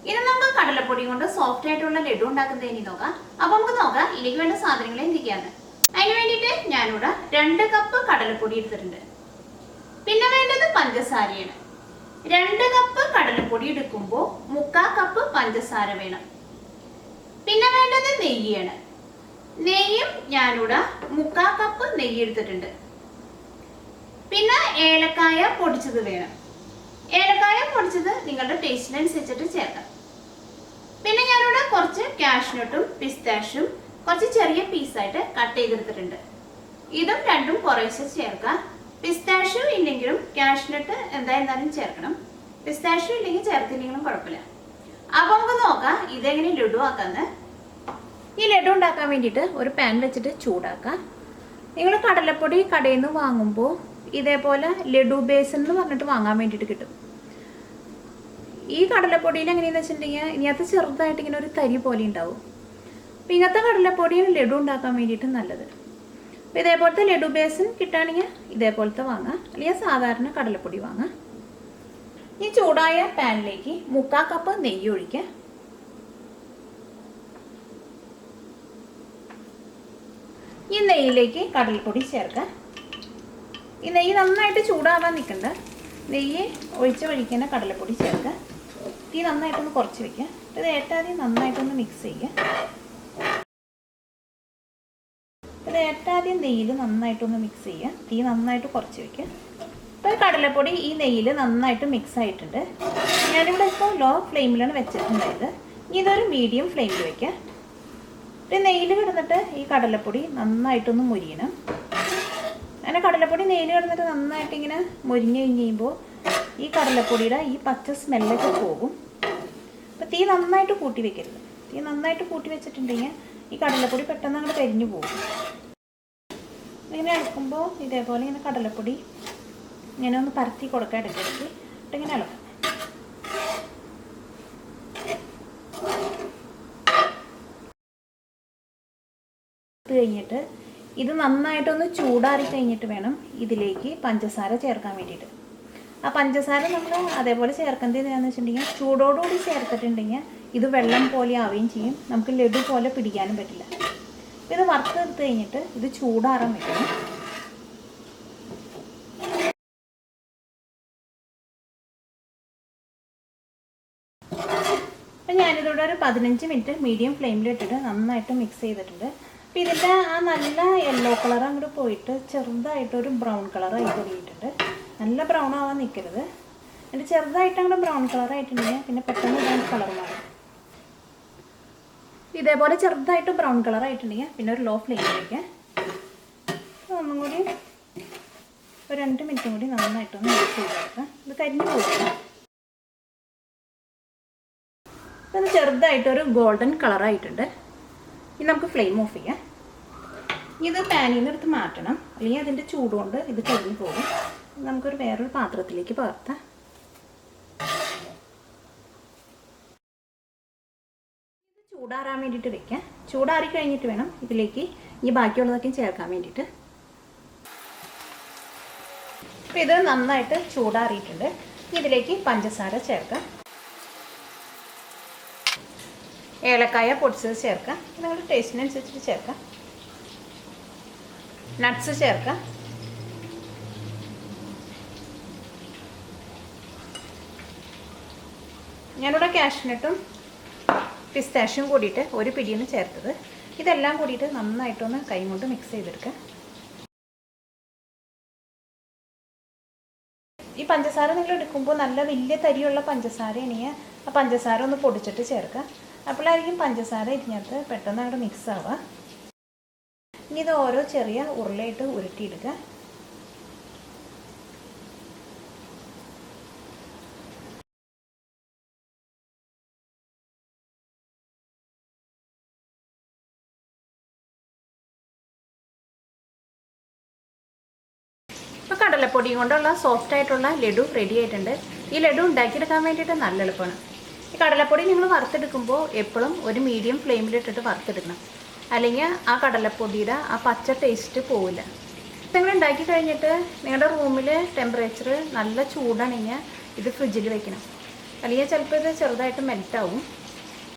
ഇനി നമുക്ക് കടലപ്പൊടി കൊണ്ട് സോഫ്റ്റ് ആയിട്ടുള്ള ലഡു ഉണ്ടാക്കുന്നത് ഇനി നോക്കാം. അപ്പോൾ നമുക്ക് നോക്കാം ഇതിലേക്ക് വേണ്ട സാധനങ്ങൾ എന്തൊക്കെയാണ്. അതിന് വേണ്ടിയിട്ട് ഞാനിവിടെ 2 കപ്പ് കടലപ്പൊടി എടുത്തിട്ടുണ്ട്. പിന്നെ വേണ്ടത് പഞ്ചസാരയാണ്. 2 കപ്പ് കടലപ്പൊടി എടുക്കുമ്പോൾ 3/4 കപ്പ് പഞ്ചസാര വേണം. പിന്നെ വേണ്ടത് നെയ്യാണ്. നെയ്യും ഞാനിവിടെ 3/4 കപ്പ് നെയ്യ് എടുത്തിട്ടുണ്ട്. പിന്നെ ഏലക്കായ പൊടിച്ചത് വേണം. ഏലക്കായ പൊടിച്ചത് നിങ്ങളുടെ ടേസ്റ്റിനനുസരിച്ചിട്ട് ചേർക്കാം. പിന്നെ ഞാനിവിടെ കുറച്ച് കാഷ്നട്ടും പിസ്താഷ്യും കുറച്ച് ചെറിയ പീസായിട്ട് കട്ട് ചെയ്തെടുത്തിട്ടുണ്ട്. ഇതും രണ്ടും കുറേശ്ശെ ചേർക്കാം. പിസ്താഷ്യൂ ഇല്ലെങ്കിലും കാഷ്നട്ട് എന്തായാലും ചേർക്കണം. പിസ്താഷ്യൂ ഇല്ലെങ്കിൽ ചേർത്തില്ലെങ്കിലും കുഴപ്പമില്ല. അപ്പോൾ നമുക്ക് നോക്കാം ഇതെങ്ങനെ ലഡു ആക്കാന്ന്. ഈ ലഡു ഉണ്ടാക്കാൻ വേണ്ടിയിട്ട് ഒരു പാൻ വെച്ചിട്ട് ചൂടാക്കാം. നിങ്ങൾ കടലപ്പൊടി കടയിൽ നിന്ന് വാങ്ങുമ്പോൾ ഇതേപോലെ ലഡു ബേസൻ എന്ന് പറഞ്ഞിട്ട് വാങ്ങാൻ വേണ്ടിയിട്ട് കിട്ടും. ഈ കടലപ്പൊടിയിൽ എങ്ങനെയാണെന്ന് വെച്ചിട്ടുണ്ടെങ്കിൽ ഇതിനകത്ത് ചെറുതായിട്ട് ഇങ്ങനെ ഒരു തരി പോലെ ഉണ്ടാവും. അപ്പോൾ ഇങ്ങനത്തെ കടലപ്പൊടിയാണ് ലഡു ഉണ്ടാക്കാൻ വേണ്ടിയിട്ട് നല്ലത്. അപ്പോൾ ഇതേപോലത്തെ ലഡു ബേസൻ കിട്ടുകയാണെങ്കിൽ ഇതേപോലത്തെ വാങ്ങാം, അല്ലെങ്കിൽ സാധാരണ കടലപ്പൊടി വാങ്ങാം. ഈ ചൂടായ പാനിലേക്ക് 3/4 കപ്പ് നെയ്യ് ഒഴിക്കുക. ഈ നെയ്യിലേക്ക് കടലപ്പൊടി ചേർക്കുക. ഈ നെയ്യ് നന്നായിട്ട് ചൂടാവാൻ നിൽക്കണ്ട. നെയ്യ് ഒഴിച്ച വഴിക്കുന്ന കടലപ്പൊടി ചേർക്കുക. തീ നന്നായിട്ടൊന്ന് കുറച്ച് വയ്ക്കുക. ഇത് ഏട്ടാദ്യം നന്നായിട്ടൊന്ന് മിക്സ് ചെയ്യുക. ഇത് ഏട്ടാദ്യം നെയ്യിൽ നന്നായിട്ടൊന്ന് മിക്സ് ചെയ്യുക. തീ നന്നായിട്ട് കുറച്ച് വയ്ക്കുക. ഇപ്പോൾ കടലപ്പൊടി ഈ നെയ്യിൽ നന്നായിട്ട് മിക്സ് ആയിട്ടുണ്ട്. ഞാനിവിടെ ഇപ്പോൾ ലോ ഫ്ലെയിമിലാണ് വെച്ചിട്ടുണ്ടായത്. ഇനി ഇതൊരു മീഡിയം ഫ്ലെയിമിൽ വയ്ക്കുക. ഇത് നെയ്യിൽ കിടന്നിട്ട് ഈ കടലപ്പൊടി നന്നായിട്ടൊന്ന് മൊരിയണം. അങ്ങനെ കടലപ്പൊടി നെയ്യിൽ കിടന്നിട്ട് നന്നായിട്ട് ഇങ്ങനെ മൊരിഞ്ഞ് കഴിയുമ്പോൾ ഈ കടലപ്പൊടിയുടെ ഈ പച്ച സ്മെല്ലൊക്കെ പോകും. അപ്പോൾ തീ നന്നായിട്ട് കൂട്ടി വെക്കരുത്. തീ നന്നായിട്ട് കൂട്ടി വെച്ചിട്ടുണ്ടെങ്കിൽ ഈ കടലപ്പൊടി പെട്ടെന്ന് അങ്ങോട്ട് കരിഞ്ഞു പോകും. ഇങ്ങനെ ഇളക്കുമ്പോൾ ഇതേപോലെ ഇങ്ങനെ കടലപ്പൊടി ഇങ്ങനെ ഒന്ന് പരത്തി കൊടുക്കാൻ ഇടയ്ക്കിടയ്ക്ക് ഇങ്ങനെ ഇളക്കാം. കഴിഞ്ഞിട്ട് ഇത് നന്നായിട്ടൊന്ന് ചൂടാറി കഴിഞ്ഞിട്ട് വേണം ഇതിലേക്ക് പഞ്ചസാര ചേർക്കാൻ വേണ്ടിയിട്ട്. ആ പഞ്ചസാര നമ്മൾ അതേപോലെ ചേർക്കുന്നത് എന്താണെന്ന് വെച്ചിട്ടുണ്ടെങ്കിൽ ചൂടോടുകൂടി ചേർത്തിട്ടുണ്ടെങ്കിൽ ഇത് വെള്ളം പോലെ ആവുകയും ചെയ്യും. നമുക്ക് ലഡു പോലെ പിടിക്കാനും പറ്റില്ല. ഇത് വറുത്തെടുത്ത് കഴിഞ്ഞിട്ട് ഇത് ചൂടാറാൻ വെക്കണം. അപ്പം ഞാനിതോടെ ഒരു 15 മിനിറ്റ് മീഡിയം ഫ്ലെയിമിൽ ഇട്ടിട്ട് നന്നായിട്ട് മിക്സ് ചെയ്തിട്ടുണ്ട്. അപ്പോൾ ഇതിൻ്റെ ആ നല്ല യെല്ലോ കളർ അങ്ങോട്ട് പോയിട്ട് ചെറുതായിട്ടൊരു ബ്രൗൺ കളറായി തുടങ്ങിയിട്ടുണ്ട്. നല്ല ബ്രൗൺ ആവാൻ നിൽക്കരുത്. എന്നിട്ട് ചെറുതായിട്ട് അങ്ങോട്ട് ബ്രൗൺ കളറായിട്ടുണ്ടെങ്കിൽ പിന്നെ പെട്ടെന്ന് ഇതാണ് കളർ മാറും. ഇതേപോലെ ചെറുതായിട്ട് ബ്രൗൺ കളറായിട്ടുണ്ടെങ്കിൽ പിന്നെ ഒരു ലോ ഫ്ലെയിമിൽ വയ്ക്കാം. ഒന്നും കൂടി ഒരു 2 മിനിറ്റും കൂടി നന്നായിട്ടൊന്ന് മിക്സ് ചെയ്ത് വെക്കാം. ഇത് കരിഞ്ഞു പോകില്ല. ഇത് ചെറുതായിട്ടൊരു ഗോൾഡൻ കളറായിട്ടുണ്ട്. ഇനി നമുക്ക് ഫ്ലെയിം ഓഫ് ചെയ്യാം. ഇത് പാനിൽ നിന്ന് എടുത്ത് മാറ്റണം, അല്ലെങ്കിൽ അതിൻ്റെ ചൂടുകൊണ്ട് ഇത് കരിഞ്ഞു പോകും. നമുക്കൊരു വേറൊരു പാത്രത്തിലേക്ക് പകർത്താം. ഇത് ചൂടാറാൻ വേണ്ടിയിട്ട് വെക്കാം. ചൂടാറി കഴിഞ്ഞിട്ട് വേണം ഇതിലേക്ക് ഈ ബാക്കിയുള്ളതൊക്കെ ചേർക്കാൻ വേണ്ടിയിട്ട്. അപ്പോൾ ഇത് നന്നായിട്ട് ചൂടാറിയിട്ടുണ്ട്. ഇതിലേക്ക് പഞ്ചസാര ചേർക്കാം. ഏലക്കായ പൊടിച്ചത് ചേർക്കാം. നിങ്ങളുടെ ടേസ്റ്റിനനുസരിച്ചിട്ട് ചേർക്കാം. നട്ട്സ് ചേർക്കാം. ഞാനിവിടെ കാഷ്നട്ടും പിസ്താഷ്യും കൂടിയിട്ട് ഒരു പിടിയാണ് ചേർത്തത്. ഇതെല്ലാം കൂടിയിട്ട് നന്നായിട്ടൊന്ന് കൈ കൊണ്ട് മിക്സ് ചെയ്തെടുക്കാം. ഈ പഞ്ചസാര നിങ്ങൾ എടുക്കുമ്പോൾ നല്ല വലിയ തരിയുള്ള പഞ്ചസാര ആണെങ്കിൽ ആ പഞ്ചസാര ഒന്ന് പൊടിച്ചിട്ട് ചേർക്കാം. അപ്പോഴായിരിക്കും പഞ്ചസാര ഇതിനകത്ത് പെട്ടെന്ന് അങ്ങോട്ട് മിക്സ് ആവുക. ഇനി ഇത് ഓരോ ചെറിയ ഉരുളയിട്ട് ഉരുട്ടിയെടുക്കുക. ഇപ്പോൾ കടലപ്പൊടിയും കൊണ്ടുള്ള സോഫ്റ്റ് ആയിട്ടുള്ള ലഡു റെഡി ആയിട്ടുണ്ട്. ഈ ലഡു ഉണ്ടാക്കിയെടുക്കാൻ വേണ്ടിയിട്ട് നല്ല എളുപ്പമാണ്. ഈ കടലപ്പൊടി നിങ്ങൾ വറുത്തെടുക്കുമ്പോൾ എപ്പോഴും ഒരു മീഡിയം ഫ്ലെയിമിലിട്ടിട്ട് വറുത്തെടുക്കണം. അല്ലെങ്കിൽ ആ കടലപ്പൊടിയുടെ ആ പച്ച ടേസ്റ്റ് പോവില്ല. നിങ്ങൾ ഉണ്ടാക്കി കഴിഞ്ഞിട്ട് നിങ്ങളുടെ റൂമിൽ ടെമ്പറേച്ചർ നല്ല ചൂടാണെങ്കിൽ ഇത് ഫ്രിഡ്ജിൽ വെക്കണം. അല്ലെങ്കിൽ ചിലപ്പോൾ ഇത് ചെറുതായിട്ട് മെൽറ്റാവും.